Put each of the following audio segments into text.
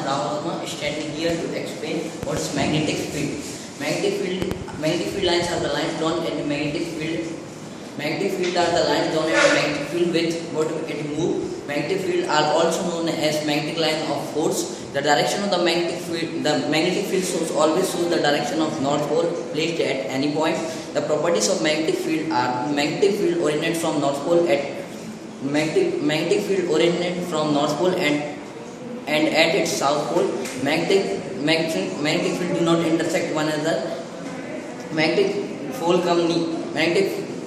am Rahul Verma, standing here to explain what is magnetic field. Magnetic field lines are the lines drawn in the magnetic field. Magnetic field are the lines drawn in the magnetic field with what it moves. Magnetic field are also known as magnetic line of force. The direction of the magnetic field always shows the direction of north pole placed at any point. The properties of magnetic field are magnetic field oriented from north pole magnetic field oriented from north pole and at its south pole. Magnetic field do not intersect one another.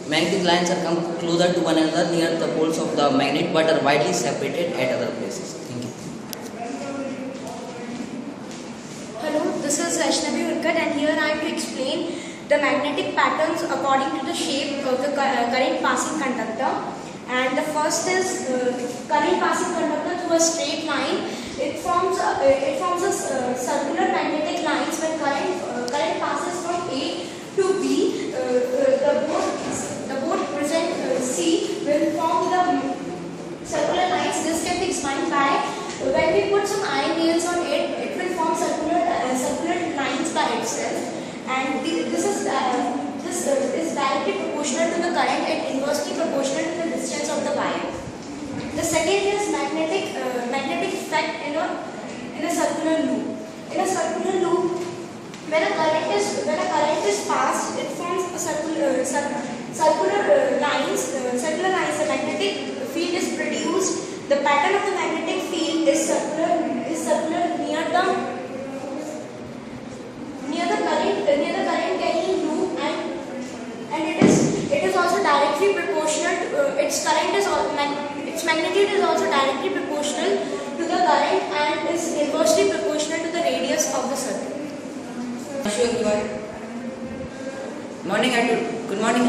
Magnetic lines are come closer to one another near the poles of the magnet but are widely separated at other places. Thank you. Hello, this is Vaishnavi Urkat and here I am to explain the magnetic patterns according to the shape of the current passing conductor. And the first is current passing conductor through a straight line. It forms a circular magnetic lines when current passes from A to B. The board present C will form the circular lines. This can be explained by when we put some iron nails on it, it will form circular lines by itself. And this is directly proportional to the current and inversely proportional to the distance of the wire. The second is magnetic effect in a circular loop. In a circular loop, when a current is passed, it forms a circular lines. The magnetic field is produced. The pattern of the magnetic field is circular near the current carrying loop, and it is also directly proportional to, its magnitude is also directly proportional to the current and is inversely proportional to the radius of the circle. Good morning.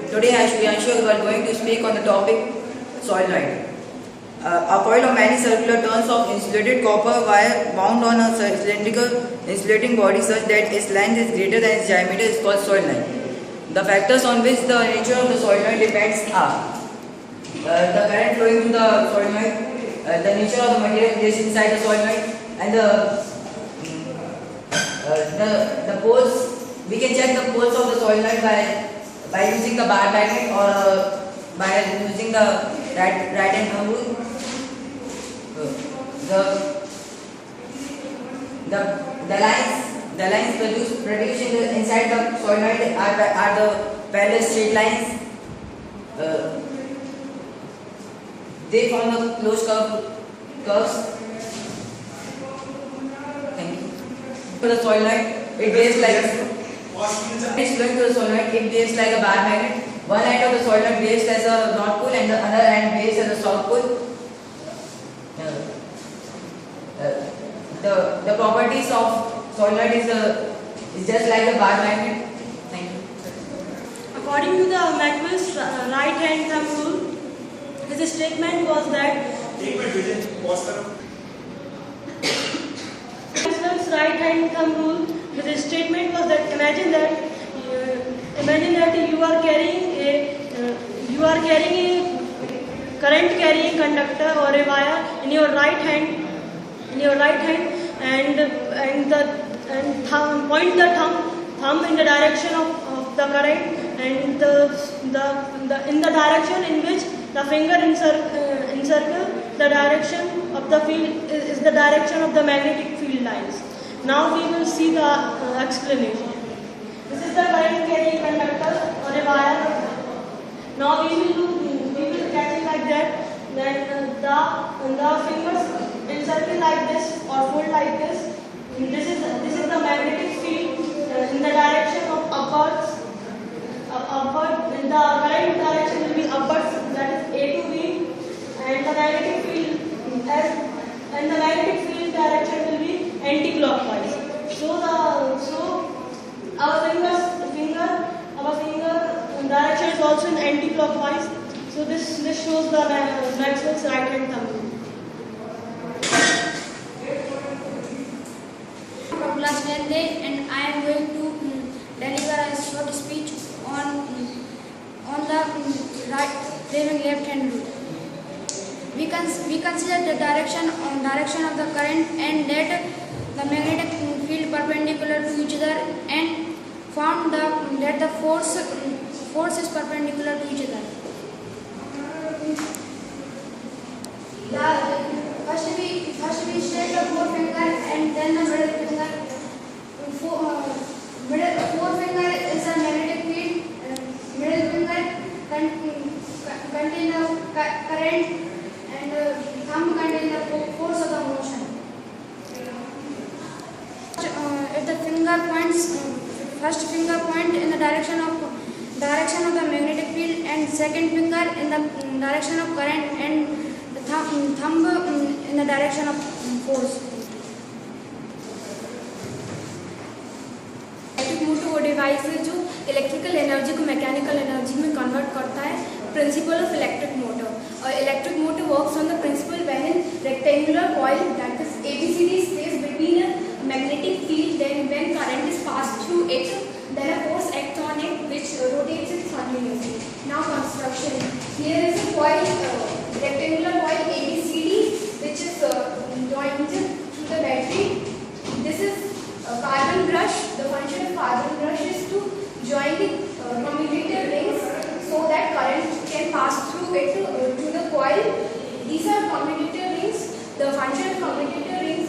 Today I should be unsure we are going to speak on the topic solenoid. A coil of many circular turns of insulated copper wire bound on a cylindrical insulating body such that its length is greater than its diameter is called solenoid. The factors on which the nature of the solenoid depends are the current flowing through the solenoid, the nature of the material placed inside the solenoid, and the poles. We can check the poles of the solenoid by using the bar magnet or by using the right hand thumb rule. The lines produced inside the solenoid are the parallel straight lines. They form the closed curves. Thank you. For the solenoid, it behaves like it's going to the solenoid. It behaves like a bar magnet. One end of the solenoid behaves as a north pole, and the other end behaves as a south pole. The properties of solenoid is just like a bar magnet. Thank you. According to the Maxwell's right hand thumb rule, his statement was that Maxwell's right hand thumb rule, his statement was that imagine that you are carrying a current carrying conductor or a wire in your right hand, and point the thumb in the direction of the current, and in the direction in which the finger encircle the direction of the field is the direction of the magnetic field lines. Now we will see the explanation. This is the current carrying conductor or a wire. Now we will catch it like that. Then the fingers encircle like this or fold like this. This is the magnetic field in the direction of upwards. Upward. In the current direction will be upwards, that is A to B, and the magnetic field direction will be anti-clockwise. So our finger direction is also in anti-clockwise. So this shows the Maxwell's right hand thumb rule. From class 10th and I am going to deliver a short speech on the left hand rule. we consider the direction of the current and that the magnetic field perpendicular to each other and found that the force is perpendicular to each other. First we state the forefinger and then the middle finger. Forefinger is a magnetic field. Middle finger contain the current and thumb contain the force of the motion. If the finger points, first finger point in the direction of the magnetic field and second finger in the direction of current and the thumb in the direction of force. Electric motor वो device है जो electrical energy को mechanical energy में convert करता है. Principle of electric motor. Electric motor works on the principle when in rectangular coil that is ABCD space between a magnetic field, then when current is passed through it, then a force acts on it which rotates it continuously. Now construction. Here is a coil, rectangular coil ABCD which is joined to the battery. This is a carbon brush. The function of carbon brush is to join the commutator rings so that current can pass through it to the coil. These are commutator rings. The function of commutator rings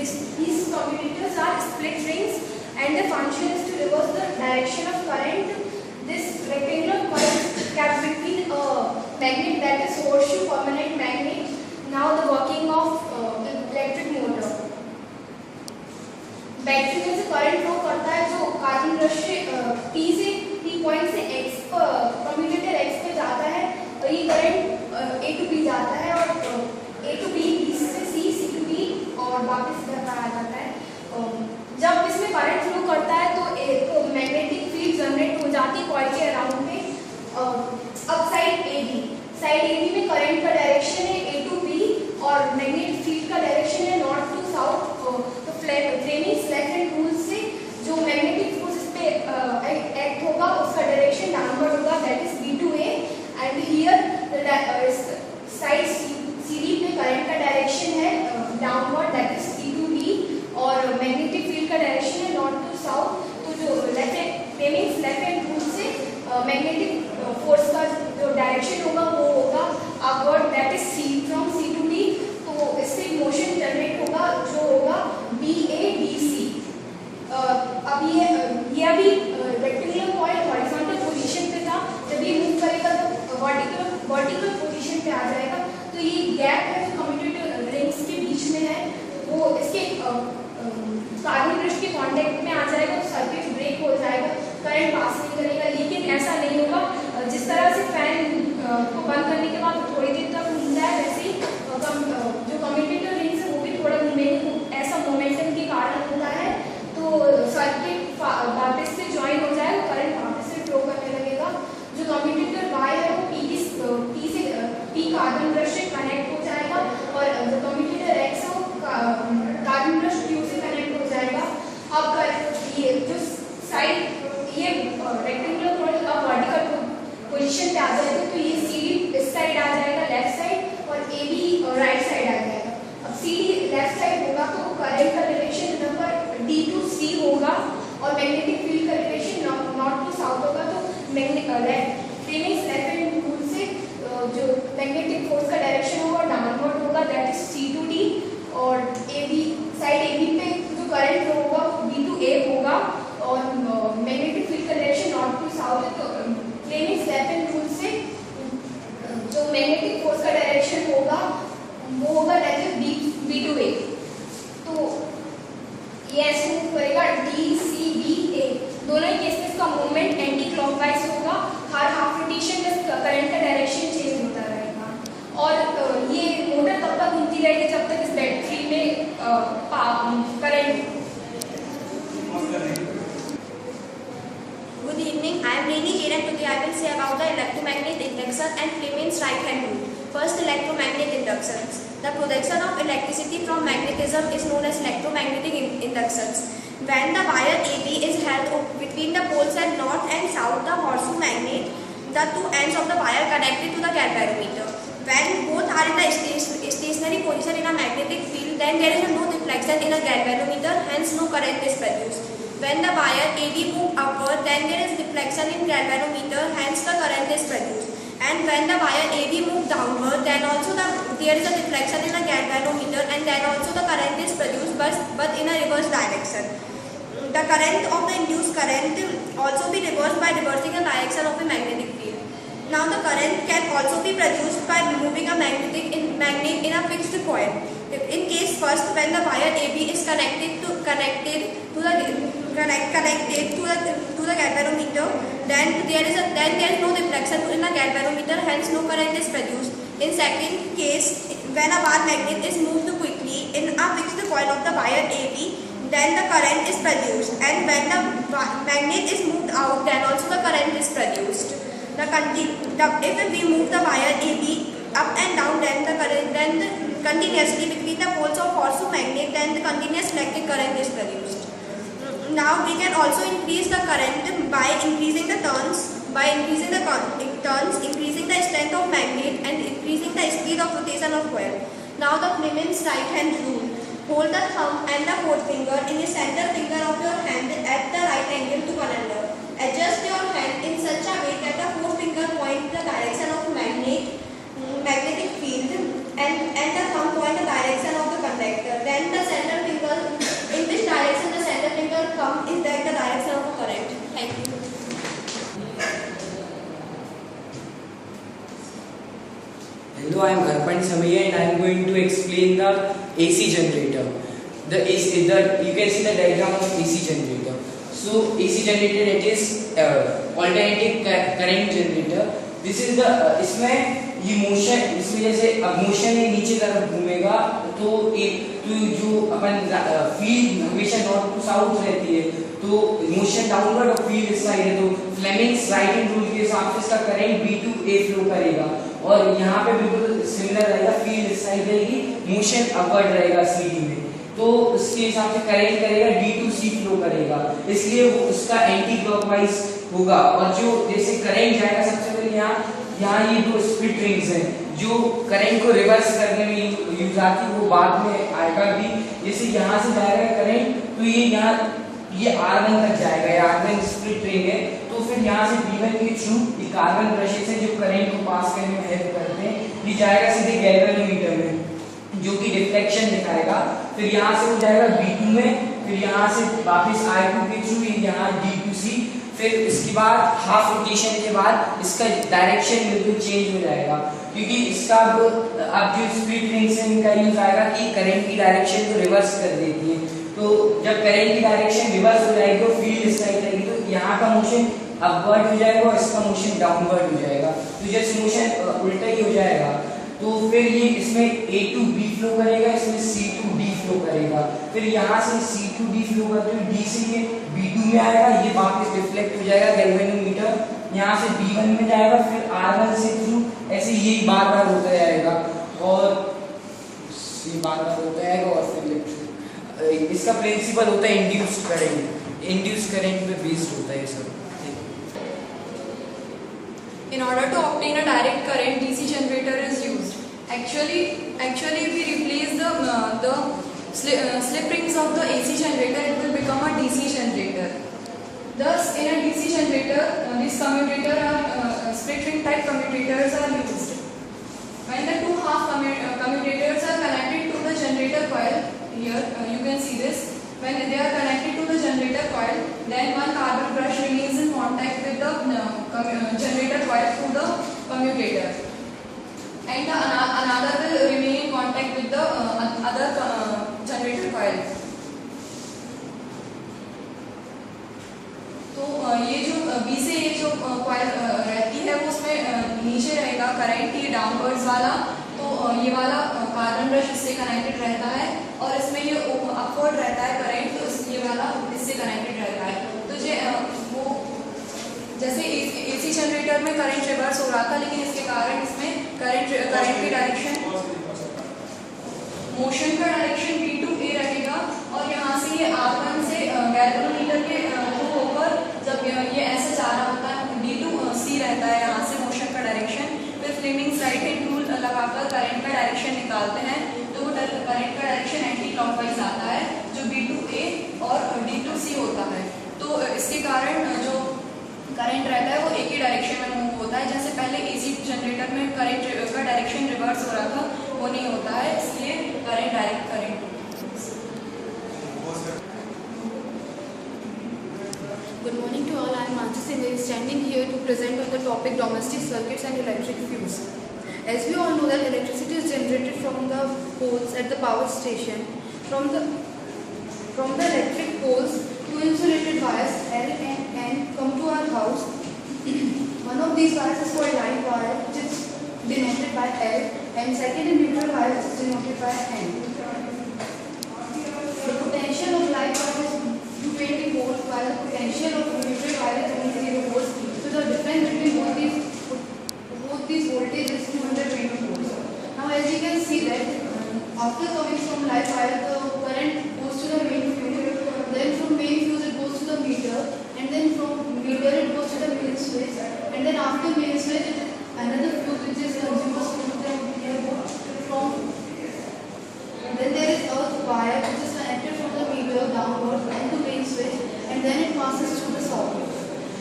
is these commutators are split rings and the function is to reverse the direction of current. This rectangular coil is kept between a magnet that is horseshoe permanent magnet. Now the working of electric motor. Battery में से current flow करता है जो carbon brush से P point से X पर commutator X पे जाता है और ये करंट A to B जाता है और A to B, B से C to B और वापस घर पर आ जाता है. जब इसमें करंट फ्लो करता है तो मैग्नेटिक फील्ड जनरेट हो जाती है कॉइल के अराउंड में. अब साइड AB में करंट का डायरेक्शन है A to B और मैग्नेटिक फील्ड का डायरेक्शन है नॉर्थ टू साउथ. तो फ्लेमिंग्स लेफ्ट हैंड रूल से जो मैग्नेटिक फोर्स इस पे एक्ट होगा उसका डायरेक्शन डाउनवर्ड होगा that is B to A and here side CD में करंट का डायरेक्शन है downward that is C to D और मैग्नेटिक फील्ड का डायरेक्शन है नॉर्थ टू साउथ. तो जो फ्लेमिंग्स लेफ्ट हैंड रूल से मैग्नेटिक फोर्स का जो डायरेक्शन होगा वो होगा upward that is from C to D. तो इससे मोशन जनरेट होगा जो होगा BADC. अब ये अभी रेक्टेंगुलर कॉइल हॉरिजॉन्टल पोजीशन पे था. जब ये मूव करेगा तो वर्टिकल पोजीशन पे आ जाएगा. तो ये गैप है जो कम्यूटेटर रिंग्स के बीच में है वो इसके कार्बन ब्रश के कांटेक्ट में आ जाएगा तो सर्किट ब्रेक हो जाएगा, करंट पास नहीं करेगा. लेकिन ऐसा नहीं होगा. जिस तरह से फैन को बंद करने के बाद थोड़ी देर तक घूमता है वैसे ही जो कम्यूटेटर रिंग्स है वो भी थोड़ा घूमेंगे. ऐसा मोमेंटम के कारण होता है. तो सर्किट वापस से ज्वाइन हो जाएगा, करंट वापस से फ्लो करने लगेगा. जो कम्यूटेटर वाई है वो P कार्बन ब्रश से कनेक्ट हो जाएगा और जो कम्यूटेटर X है वो कार्बन ब्रश Q से कनेक्ट हो जाएगा. अब ये जो साइड ये रेक्टेंगुलर कॉइल अब वर्टिकल पोजीशन पे आ जाएगा तो ये CD इस साइड आ जाएगा लेफ्ट साइड और AB राइट साइड आ जाएगा. अब CD लेफ्ट साइड होगा तो करंट का direction number D to C होगा और मैग्नेटिक फील्ड का डायरेक्शन नॉर्थ टू साउथ होगा. तो फ्लेमिंग्स लेफ्ट हैंड रूल से जो मैग्नेटिक फोर्स का डायरेक्शन होगा डाउनवर्ड होगा that is C to D और साइड AB पे जो करंट फ्लो होगा B to A होगा और मैग्नेटिक फील्ड का डायरेक्शन नॉर्थ टू साउथ है. तो फ्लेमिंग्स लेफ्ट हैंड रूल से जो मैग्नेटिक फोर्स का डायरेक्शन होगा वो होगा that is B to A. तो ये ऐसे मूव करेगा DCBA. दोनों ही केसेस का मूवमेंट एंटी क्लॉकवाइज होगा. हर हाफ रोटेशन में करंट का डायरेक्शन चेंज होता रहेगा और ये मोटर तब तक घूमती रहेगी जब तक इस बैटरी में current. Good evening, I am Reeni Jain and today I will say about the electromagnetic induction and Fleming's right hand rule. First, electromagnetic inductions. The production of electricity from magnetism is known as electromagnetic inductions. When the wire AB is held between the poles at north and south, the horseshoe magnet, the two ends of the wire connected to the galvanometer. When both are in the stationary position in a magnetic field, then there is no deflection in a galvanometer, hence no current is produced. When the wire AB move upward, then there is deflection in galvanometer, hence the current is produced. And when the wire AB move downward, then also there is a deflection in a galvanometer, and then also the current is produced, but in a reverse direction. The current of the induced current also be reversed by reversing the direction of the magnetic field. Now the current can also be produced by moving a magnet in a fixed coil. In case first, when the wire AB is connected to the galvanometer, then there is no deflection in the galvanometer, hence no current is produced. In second case, when a bar magnet is moved quickly in a fixed coil of the wire AB, then the current is produced, and when the magnet is moved out, then also the current is produced. If we move the wire AB up and down, then the current continuously between the poles of horseshoe magnet, then the continuous electric current is produced. Now we can also increase the current by increasing the turns, increasing the strength of magnet, and increasing the speed of rotation of coil. Now the Fleming's right hand rule. Hold the thumb and the forefinger in the center finger of your hand at the right angle to one another. Adjust your hand in such a way that the forefinger point the direction of magnetic field, and the thumb point the direction of the conductor. Then the center finger, in which direction the center finger thumb is that the direction of the current. Thank you. Hello, I am Garpani Samaya and I am going to explain the AC generator. You can see the diagram of AC generator. So AC generator, it is alternating current generator. This is the इसमें ये motion, इसमें जैसे अब motion है नीचे तरफ घूमेगा तो जो अपन फील्ड हमेशा नॉर्थ टू साउथ रहती है, तो मोशन डाउनवर्ड और फील्ड इस साइड है, तो फ्लेमिंग्स राइट हैंड रूल के हिसाब से इसका current B to A flow करेगा, और यहाँ पे बिल्कुल सिमिलर रहेगा, फील्ड इस साइड रहेगी, मोशन अपवर्ड रहेगा CD में, तो उसके हिसाब से करंट करेगा D to C फ्लो करेगा, इसलिए वो उसका एंटी क्लॉकवाइज होगा। और जो जैसे करंट जाएगा, सबसे पहले यहाँ ये दो स्प्लिट रिंग्स हैं जो करंट को रिवर्स करने में यूज आती है, वो बाद में आएगा भी। जैसे यहाँ से जाएगा करंट तो ये यहाँ ये R1 तक जाएगा, ये R1 स्प्लिट रिंग है, तो फिर यहाँ से B1 के थ्रू ये कार्बन ब्रशेस है जो करंट को पास करने में हेल्प करते हैं, ये जाएगा सीधे गैल्वेनोमीटर में जो कि डिफ्लेक्शन दिखाएगा, फिर यहाँ से वो जाएगा B2 में, फिर यहाँ से वापस I2 के थ्रू ये यहाँ D2C, फिर इसके बाद हाफ रोटेशन के बाद इसका डायरेक्शन बिल्कुल चेंज हो जाएगा, क्योंकि इसका अब जो स्प्लिट रिंग्स है इनका यूज आएगा कि करंट की डायरेक्शन को रिवर्स कर देती है, तो जब करंट की डायरेक्शन रिवर्स हो जाएगी तो फील्ड इस साइड रहेगी, तो यहाँ का मोशन अपवर्ड हो जाएगा और इसका मोशन डाउनवर्ड हो जाएगा, तो जैसे मोशन उल्टा ही हो जाएगा, तो फिर ये इसमें A to B फ्लो करेगा, इसमें C to D फ्लो करेगा, फिर यहाँ से C to D फ्लो करते हुए D से ये B2 में आएगा, ये वापस रिफ्लेक्ट हो जाएगा गैल्वेनोमीटर, यहाँ से B1 में जाएगा, फिर R1 से थ्रू ऐसे ये बार बार होता जाएगा और ये बार बार होता जाएगा, और फिर इसका प्रिंसिपल होता है इंड्यूस्ड करंट पे बेस्ड होता है सब। In order to obtain a direct current, DC generator is used. Actually, we replace the slip rings of the AC generator, it will become a DC generator. Thus, in a DC generator, these commutator or split ring type commutators are used. When the two half commutators are connected to the generator coil, here you can see this. When they are connected to the generator coil, then one carbon brush remains in contact with the generator coil through the commutator, and another will remain in contact with the other generator coil. तो ये जो B से ये जो coil रहती है वो उसमें नीचे रहेगा करंट, ये डाउनवर्ड्स वाला, तो ये वाला कार्बन ब्रश इससे कनेक्टेड रहता है, और इसमें ये अपवर्ड रहता है करंट, तो ये वाला इससे कनेक्टेड रहता है। तो वो जैसे AC जनरेटर में करंट रिवर्स हो रहा था, लेकिन इसके कारण इसमें करंट की डायरेक्शन, मोशन का डायरेक्शन B to A रहेगा, और यहाँ से ये R1 से गैल्वेनोमीटर के थ्रू होकर जब ये ऐसे जा रहा होता है D to C रहता है, यहाँ से मोशन का डायरेक्शन, फिर फ्लेमिंग्स राइट हैंड रूल लगाकर करंट का डायरेक्शन निकालते हैं तो वो करंट का डायरेक्शन एंटी क्लॉकवाइज आता है, जो B to A और D to C होता है। तो इसके कारण जो करंट रहता है वो एक ही डायरेक्शन में मूव होता है। जैसे पहले AC जनरेटर में करंट का डायरेक्शन रिवर्स हो रहा था, वो नहीं होता है, इसलिए current direct current. Good morning to all. I am Mansi Singh, standing here to present on the topic domestic circuits and electric fuse. As we all know that electricity is generated from the poles at the power station. From the electric poles, two insulated wires L and N come to our house. One of these wires is called line wire, which is denoted by L, and second is neutral wire, which is denoted by N. The potential of line wire is 220 volts, while the potential of neutral wire is only 0 volts. So the difference between both these voltages is 220 volts. Now, as you can see that after coming from live wire, the current goes to the main fuse. Then from main fuse it goes to the meter, and then from meter it goes to the main switch, and then after main switch it is another fuse which is consumed from. Then there is earth wire which is connected from the meter downwards and to main switch, and then it passes through the socket.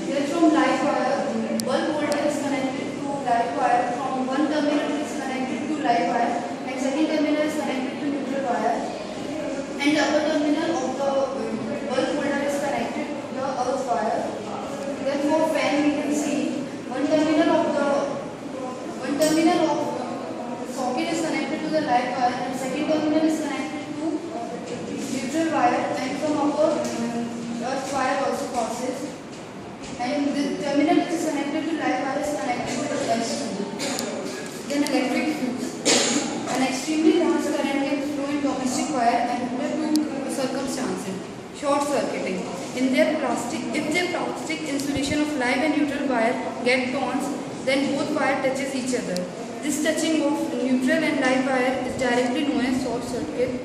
Then from live wire, bulb voltage is connected to live wire. From one terminal it is connected to live wire, and second terminal is connected to neutral wire, and the upper terminal of the bulb holder is connected to the earth wire. Then for fan we can see one terminal of socket is connected to the live wire, and second terminal is connected to neutral wire, and from upper earth wire also passes, and the terminal which is connected to live wire is connected to the S2. Then electric fuse. An extremely large current can flow in domestic wire and under two circumstances. Short circuiting. If their plastic insulation of live and neutral wire get bonds, then both wire touches each other. This touching of neutral and live wire is directly known as short circuit.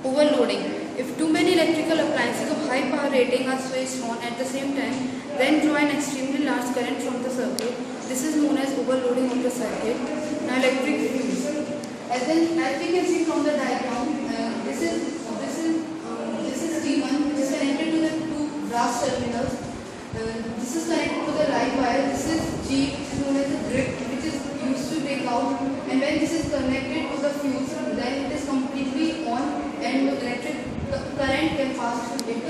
Overloading. If too many electrical appliances of high power rating are switched on at the same time, then draw an extremely large current from the circuit. This is known as overloading of the circuit. Now, electric fuse. As we can see from the diagram, this is T1, which is connected to the two brass terminals. This is connected to the live wire. This is G, which is known as the grip, which is used to take out. And when this is connected to the fuse, then it is completely on, and the electric current can pass through it.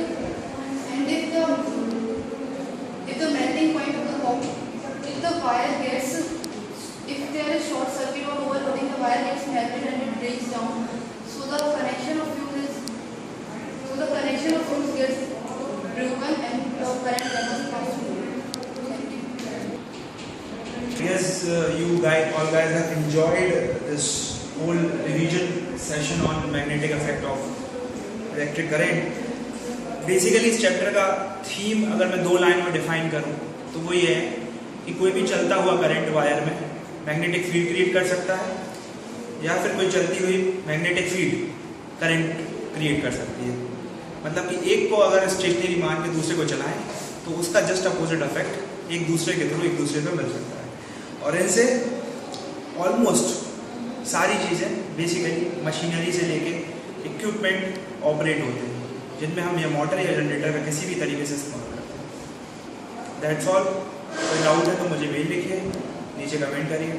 And if the melting point of the copper, if the wire gets, if there is short circuit or overloading, the wire gets melted and it breaks down. So the connection of fuse gets broken and the current cannot pass through. Yes, you all guys have enjoyed this whole revision session on magnetic effect of electric current. Basically इस chapter का theme अगर मैं 2 line में define करूं तो वो ये है कि कोई भी चलता हुआ करंट वायर में मैग्नेटिक फील्ड क्रिएट कर सकता है, या फिर कोई चलती हुई मैग्नेटिक फील्ड करंट क्रिएट कर सकती है। मतलब कि एक को अगर स्टेशनरी मान के दूसरे को चलाएं तो उसका जस्ट अपोजिट इफेक्ट एक दूसरे के थ्रू एक दूसरे को मिल सकता है। और इनसे ऑलमोस्ट सारी चीज़ें बेसिकली मशीनरी से लेके इक्विपमेंट ऑपरेट होते हैं, जिनमें हम ये मोटर या जनरेटर का किसी भी तरीके से इस्तेमाल करते हैं। That's all. कोई डाउट है तो मुझे मेल लिखिए, नीचे कमेंट करिए।